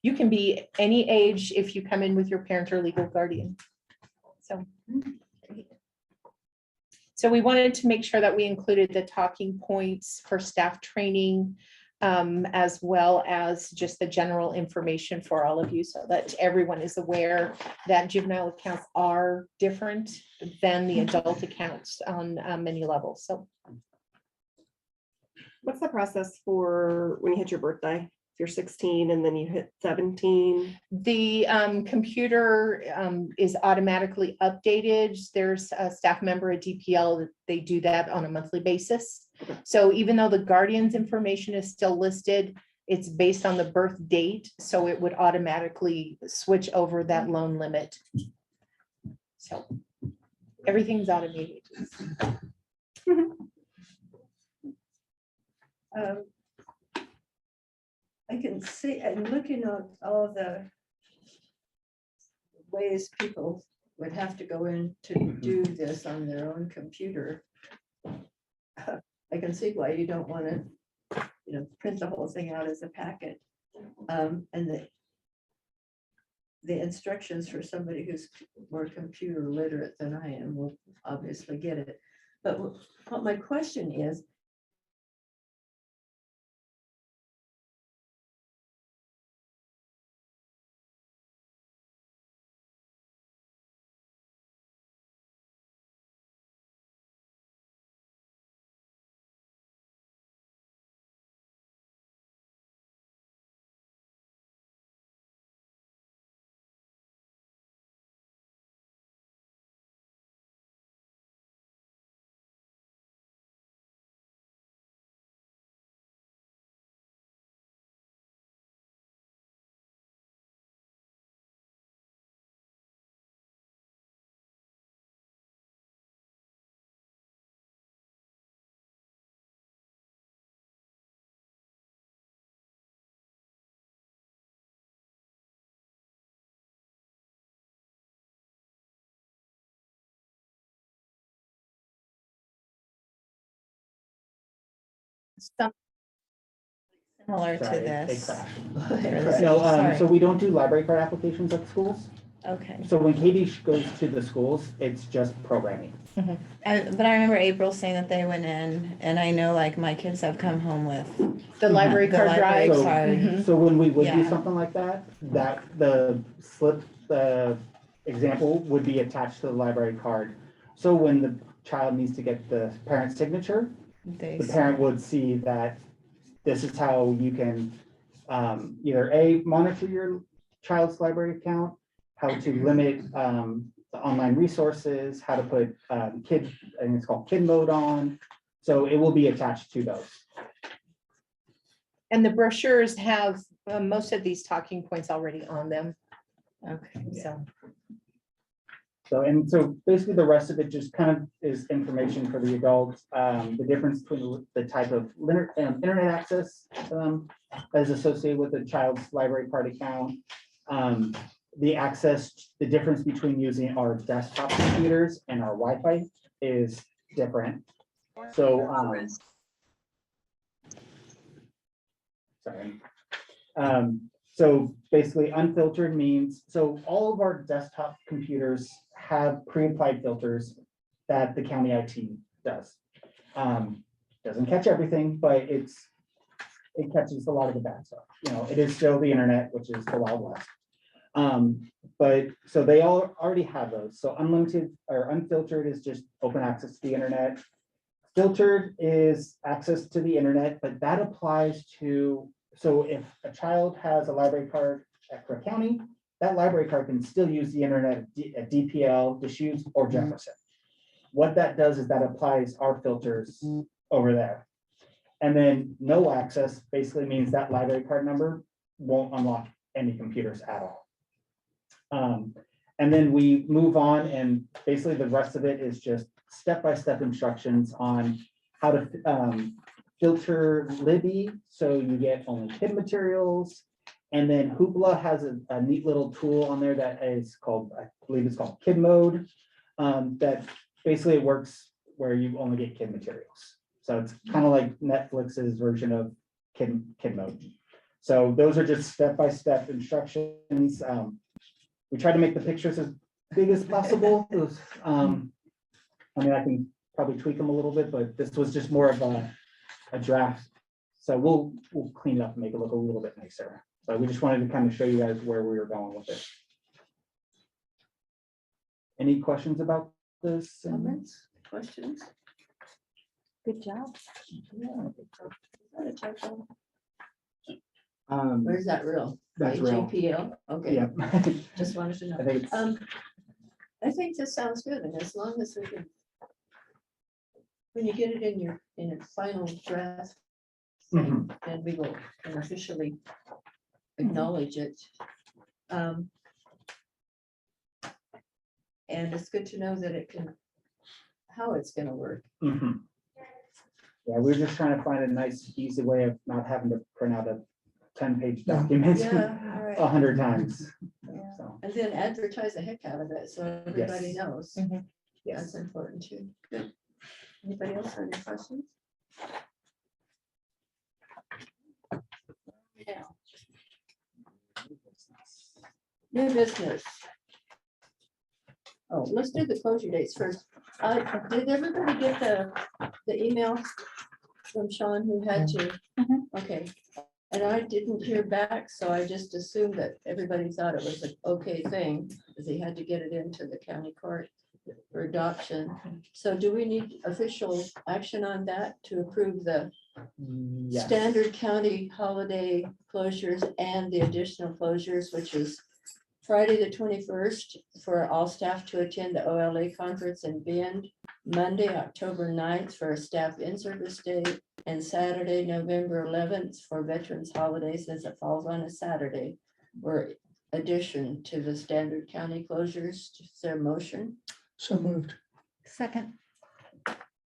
You can be any age if you come in with your parent or legal guardian. So we wanted to make sure that we included the talking points for staff training, as well as just the general information for all of you, so that everyone is aware that juvenile accounts are different than the adult accounts on many levels. So What's the process for when you hit your birthday? If you're 16 and then you hit 17? the computer is automatically updated. There's a staff member at DPL that they do that on a monthly basis. So even though the guardian's information is still listed, it's based on the birth date, so it would automatically switch over that loan limit. So everything's automated. I can see, I'm looking at all the ways people would have to go in to do this on their own computer. I can see why you don't want to, print the whole thing out as a packet. And the instructions for somebody who's more computer literate than I am will obviously get it. But what my question is, Similar to Sorry, they this. crashed. No, Sorry. so we don't do library card applications at schools. Okay. So when Katie goes to the schools, it's just programming. But I remember April saying that they went in, and I know like my kids have come home with The library the card library drive. So- card. Mhm. So when we would do Yeah. something like that, the slip, the example would be attached to the library card. So when the child needs to get the parent's signature, They the parent would see that this is how you can either monitor your child's library account, how to limit the online resources, how to put I think it's called kid mode on. So it will be attached to those. And the brochures have most of these talking points already on them. Okay. So So basically the rest of it just kind of is information for the adults. The difference between the type of internet access as associated with a child's library card account. the access, the difference between using our desktop computers and our Wi-Fi is different. So, sorry. So basically unfiltered means, so all of our desktop computers have pre-applied filters that the county IT does. Doesn't catch everything, but it catches a lot of the bad stuff. You know, it is still the internet, which is the Wild West. But so they all already have those. So unlimited or unfiltered is just open access to the internet. Filtered is access to the internet, but that applies to, so if a child has a library card at Crook County, that library card can still use the internet at DPL, Deschutes, or Jefferson. What that does is that applies our filters over there. And then no access basically means that library card number won't unlock any computers at all. And then we move on, and basically the rest of it is just step-by-step instructions on how to filter Libby, so you get only kid materials. And then Hoopla has a neat little tool on there that is called, I believe it's called Kid Mode, that basically works where you only get kid materials. So it's kind of like Netflix's version of kid mode. So those are just step-by-step instructions. We try to make the pictures as big as possible. Those, I mean, I can probably tweak them a little bit, but this was just more of a draft. So we'll clean it up and make it look a little bit nicer. But we just wanted to kind of show you guys where we were going with it. Any questions about this? Comments, questions? Good job. Yeah, is that a typo? Um, Or is that real? That's real. HAPL? Okay, yeah. just wanted to know. I think it's, I think this sounds good, and as long as we can, when you get it in your final draft, Mhm. then we will officially acknowledge it. And it's good to know that it can, how it's gonna work. Mhm. Yeah, we're just trying to find a nice, easy way of not having to print out a 10-page Yeah. document Yeah, all right. 100 times. Yeah. So, And then advertise the heck out of it, so everybody Yes. knows. Mhm. That's important too. Good. Anybody else have any questions? Yeah. New business. Oh, let's do the closure dates first. Did everybody get the email from Sean who had to? Okay, and I didn't hear back, so I just assumed that everybody thought it was an okay thing, because he had to get it into the county court for adoption. So do we need official action on that to approve the yes. standard county holiday closures and the additional closures, which is Friday, the 21st, for all staff to attend the OLA conference in Bend, Monday, October 9th, for a staff in-service day, and Saturday, November 11th, for Veterans Holidays, as it falls on a Saturday, or addition to the standard county closures. Is there a motion? So moved. Second.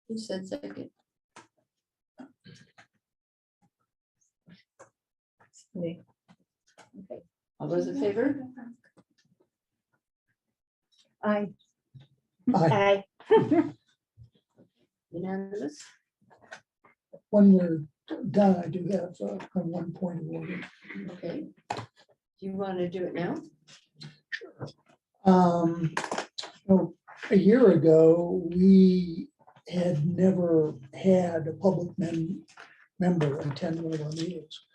Who said second? Me. Okay, all those in favor? Aye. Aye. Unanimous? When we're done, I do have one point of order. Okay. Do you want to do it now? So a year ago, we had never had a public member attend one of our meetings.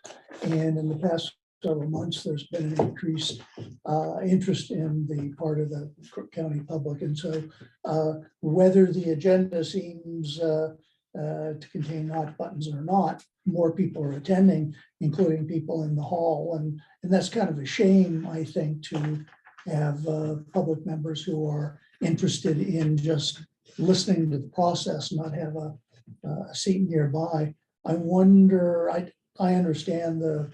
And in the past several months, there's been an increased interest in the part of the Crook County public. And so whether the agenda seems to contain hot buttons or not, more people are attending, including people in the hall. And that's kind of a shame, I think, to have public members who are interested in just listening to the process, not have a seat nearby. I wonder, I understand the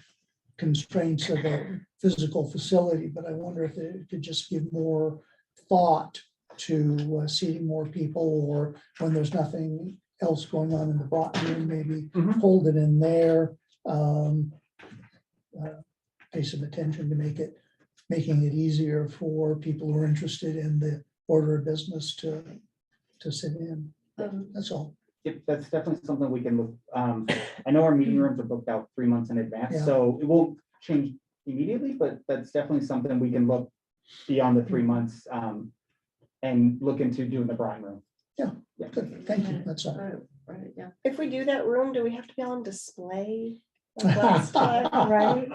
constraints of a physical facility, but I wonder if it could just give more thought to seating more people, or when there's nothing else going on in the Broughton room, maybe Mhm. hold it in there. Pay some attention to make it making it easier for people who are interested in the order of business to sit in. That's all. Yep, that's definitely something we can look, I know our meeting rooms are booked out 3 months in advance, Yeah. so it won't change immediately, but that's definitely something we can look beyond the 3 months, and look into doing the Brian room. Good, thank you, that's all. Right, yeah. If we do that room, do we have to be on display? Right?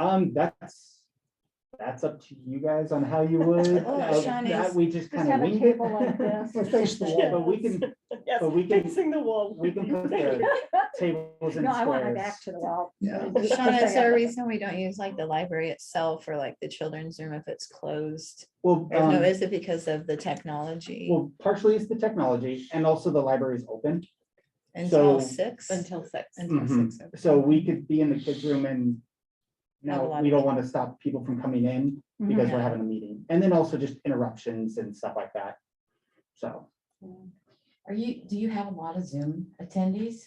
That's up to you guys on how you would. Oh, Sean That is- we just Just kind of have a winged it. table like this. Or face the wall. But we can, Yes, but we can- facing the wall. we can put the tables and No, I want my squares. back to the wall. Yeah. Sean, is there a reason we don't use like the library itself or like the children's room if it's closed? Well, Or no, is it because of the technology well, partially it's the technology and also the library is open. until so- 6? Until 6. Until Mhm. 6. okay. So we could be in the kids' room and Have a no, lot we of don't want to stop people from coming in because we're Yeah. having a meeting. And then also just interruptions and stuff like that. So, Do you have a lot of Zoom attendees?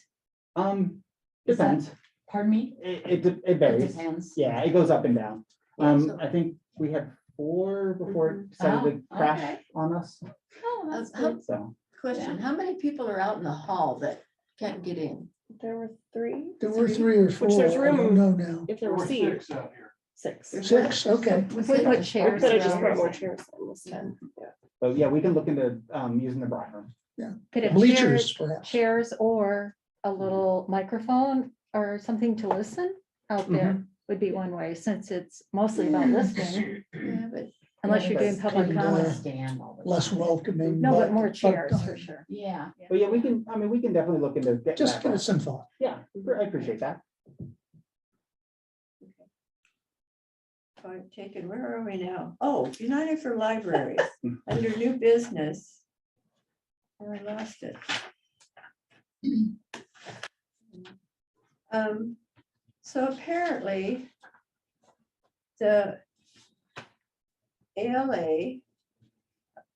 depends. Is Pardon me? It It varies. depends. Yeah, it goes up and down. so- I think we had 4 before it started to Oh, crash okay. on us, Oh, that's How- good. so. Question, how many people are out in the hall that can't get in? There were 3. There were 3 or 4. Which there's I don't room. know now. If there were seats. 6. 6, okay. We put chairs Could have just around. brought more chairs than this 10. Yeah. But yeah, we can look into using the Brian room. Could have Bleachers, chairs, perhaps. chairs or a little microphone or something to listen out there would be one way, since it's mostly about listening, Yeah, but unless you're doing That's public kind of comment. Stand all the Less time. welcoming. No, but more chairs but, for sure. Yeah. But yeah, we can definitely look into. getting Just that give going. it some thought. Yeah, I appreciate that. Point taken, where are we now? Oh, United for Libraries, under new business. Oh, I lost it. So apparently the ALA,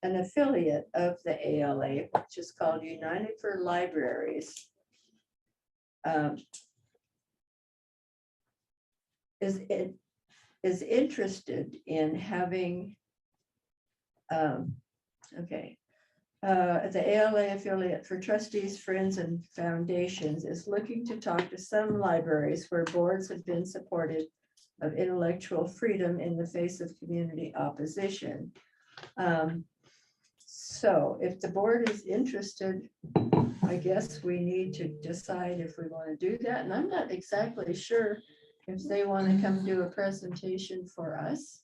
an affiliate of the ALA, which is called United for Libraries, is interested in having, the ALA affiliate for trustees, friends, and foundations is looking to talk to some libraries where boards have been supportive of intellectual freedom in the face of community opposition. So if the board is interested, I guess we need to decide if we want to do that. And I'm not exactly sure if they want to come do a presentation for us,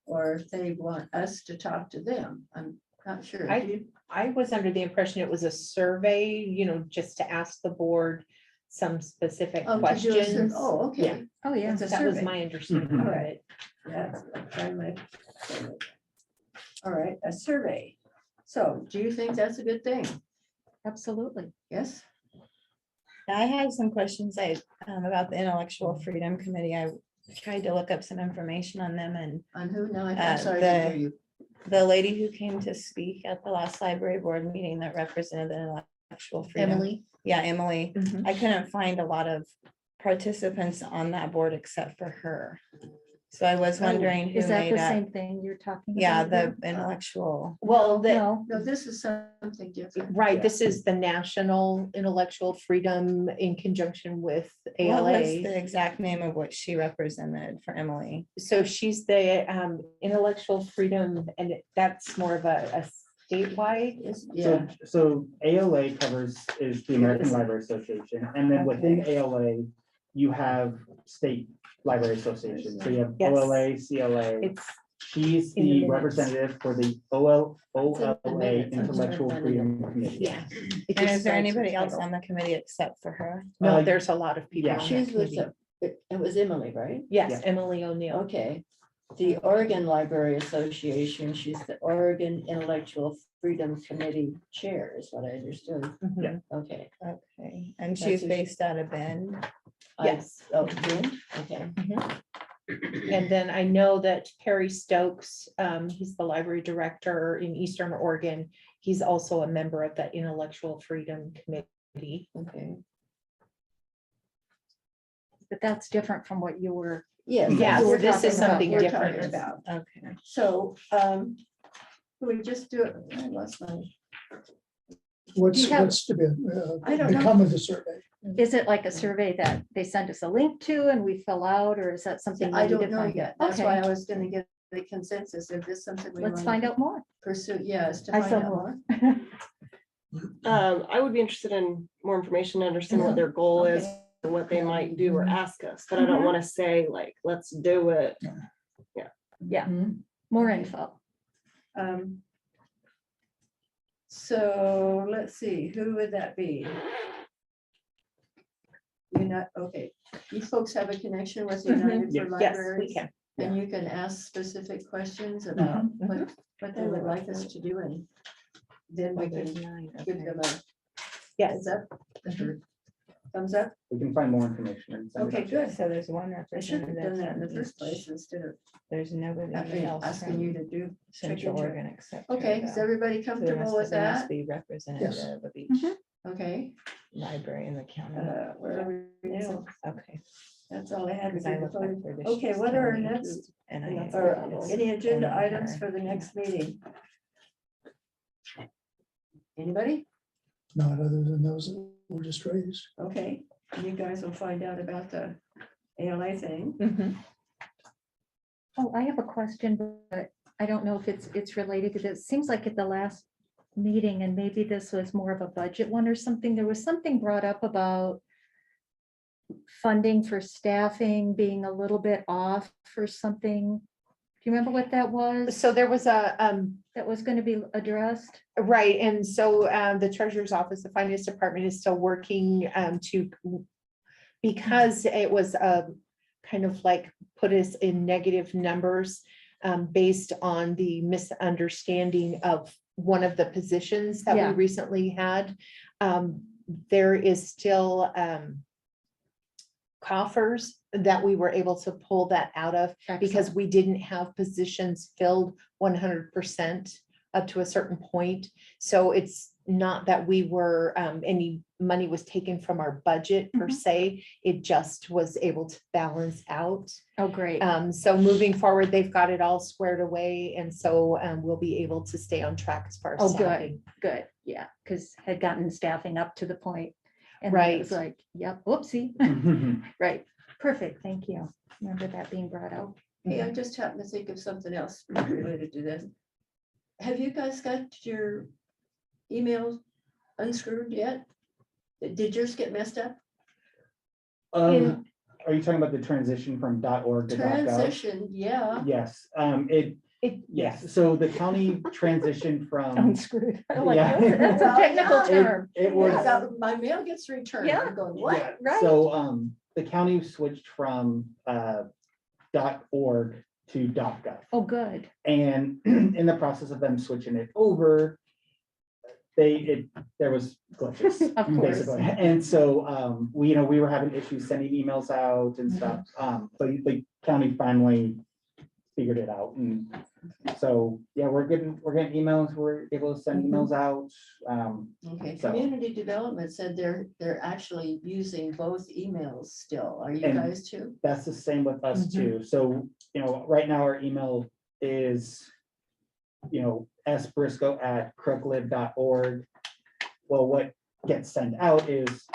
or if they want us to talk to them. I'm not sure. Do you- I was under the impression it was a survey, just to ask the board some specific Oh, to do a sur- questions. Oh, okay. Oh, yeah. It's a That was survey. my understanding. All right. Yeah. Try my. All right, a survey. So do you think that's a good thing? Absolutely. Yes? I had some questions about the Intellectual Freedom Committee. I tried to look up some information on them, and On who? No, I'm Uh, sorry to hear you. the lady who came to speak at the last library board meeting that represented the intellectual freedom. Emily. Yeah, Emily. Mhm. I couldn't find a lot of participants on that board except for her. So I was wondering who Is that made the up. same thing you're talking about? Yeah, here? the intellectual. Well, No, No, this is something different. right, this is the National Intellectual Freedom in conjunction with What was ALA. the exact name of what she represented for Emily? So she's the intellectual freedom, and that's more of a statewide. Yeah, So ALA is the American Library Association, and then within ALA, you have state library associations. So you have Yes. OLA, CLA. It's She's in the the minutes. representative for the OLA minutes. Intellectual Freedom Committee. Yeah. It And just is there starts with anybody else title. on the committee except for her? No, Uh, there's a lot of people. yeah. on that she's with, committee. it was Emily, right? Yes, Yeah. Emily O'Neill. Okay. The Oregon Library Association, she's the Oregon Intellectual Freedom Committee Chair, is what I understood. Mhm. Okay. Okay, and That's she's who she- based out of Bend. Yes. Oh, June? Okay. And then I know that Perry Stokes, he's the library director in Eastern Oregon. He's also a member of the Intellectual Freedom Committee. Okay. but that's different from what you were Yes. Yeah, that's what we're this is talking about. something We're talking different. about. Okay. So, we just do it, I lost my, What's, you have- what's to be, I don't know. become of the survey? Is it like a survey that they send us a link to and we fill out, or is that something? we I need to don't know find yet. out? That's why Okay, I was gonna get the consensus. If this is something we let's want find to out more. pursue, yes, to I find so out more. I would be interested in more information, to understand what their goal is, Okay. or what they might do or ask us, but I don't Mhm. want to say like, let's do it. Yeah, Mhm. more Okay. info. So let's see, who would that be? You're not, okay, you folks have a connection with United for Yes, we Libraries? can. And you can ask specific questions about what they would like us to do, and then we can give them a Yes. thumbs up. Thumbs up? We can find more information. and send it Okay, out. good. So there's one I should have representative. done that in the from first each- place instead of There's nobody else asking you from to do. Central check. Oregon except. Okay, is everybody So there comfortable with there must that? be representative of each Mhm. Okay, library in the county. where are we now? Okay. That's all I had. Because I looked before. up for this. Okay, what are our county, next, And I. that's or it's any agenda only items her. for the next meeting? Anybody? Not other than those that were just raised. Okay, you guys will find out about the ALA thing. Mhm. Oh, I have a question, but I don't know if it's related to this. Seems like at the last meeting, and maybe this was more of a budget one or something, there was something brought up about funding for staffing being a little bit off for something. Do you remember what that was? So there was a, That was going to be addressed? right, and so the treasurer's office, the finance department is still working to, because it was kind of like put us in negative numbers based on the misunderstanding of one of the positions that Yeah. we recently had. There is still coffers that we were able to pull that out of because Excellent. we didn't have positions filled 100% up to a certain point. So it's not that we were, any money was taken from our budget per Mhm. se. It just was able to balance out. Oh, great. So moving forward, they've got it all squared away. And so we'll be able to stay on track as far as Oh, good, staffing. good. Yeah, because had gotten staffing up to the point. And then it was Right. like, yep, whoopsie. Right, perfect, thank you. Remember that being brought out. Hey, I just happened to think of something else related to this. Have you guys got your emails unscrewed yet? Did yours get messed up? Are you talking about the transition from .org to .gov? Transition, yeah. Yes, yes, so the county transitioned from, Unscrewed. I'm like, Yeah. That's a technical Well, term. it was. Yeah, my mail gets returned. Yeah. I'm going, what? Yeah, right. So, the county switched from, .org to .gov. Oh, good. And in the process of them switching it over, there was glitches. Of course. Basically, and so, we were having issues sending emails out and stuff, but the county finally figured it out, and so, yeah, we're getting emails, we're able to send emails out, Okay, So- community development said they're actually using both emails still. Are you And- guys too? that's the same with us too, so, right now our email is, sbriscoe@crooklib.org. Well, what gets sent out is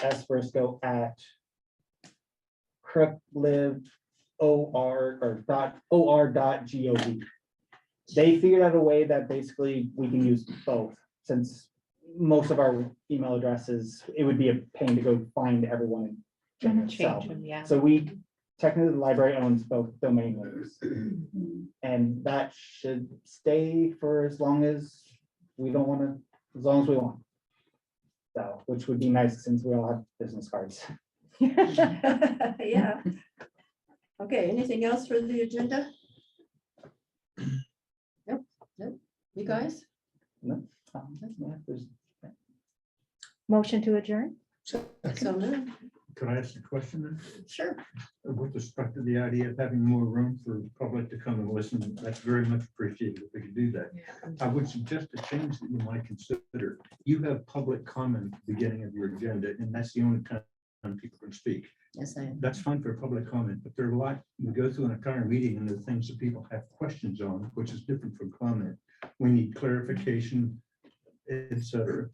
sbriscoe@crooklib.or.gov. They figured out a way that basically we can use both, since most of our email addresses, it would be a pain to go find everyone and change it. So- Change them, yeah. So technically, the library owns both domain names. And that should stay for as long as we want. So, which would be nice since we all have business cards. Yeah. Okay, anything else for the agenda? Nope, nope. You guys? Yeah, there's- Motion to adjourn? So moved. Could I ask a question then? Sure. With respect to the idea of having more room for the public to come and listen, that's very much appreciated if we could do that. I would suggest a change that you might consider. You have public comment at the beginning of your agenda, and that's the only time people can speak. Yes, I am. That's fine for public comment, but there are a lot, we go through an entire meeting and the things that people have questions on, which is different from comment. We need clarification, et cetera.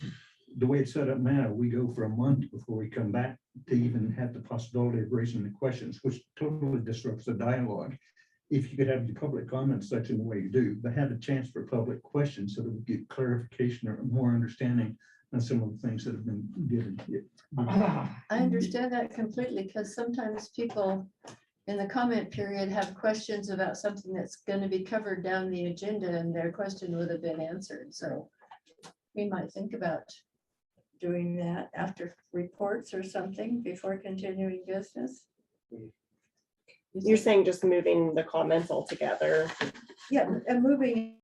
The way it's set up now, we go for a month before we come back to even have the possibility of raising the questions, which totally disrupts the dialogue. If you could have the public comment section the way you do, but have a chance for public questions so that we get clarification or more understanding on some of the things that have been given. I understand that completely, because sometimes people in the comment period have questions about something that's gonna be covered down the agenda, and their question would have been answered, so we might think about doing that after reports or something before continuing business. You're saying just moving the comments altogether. Yeah, and moving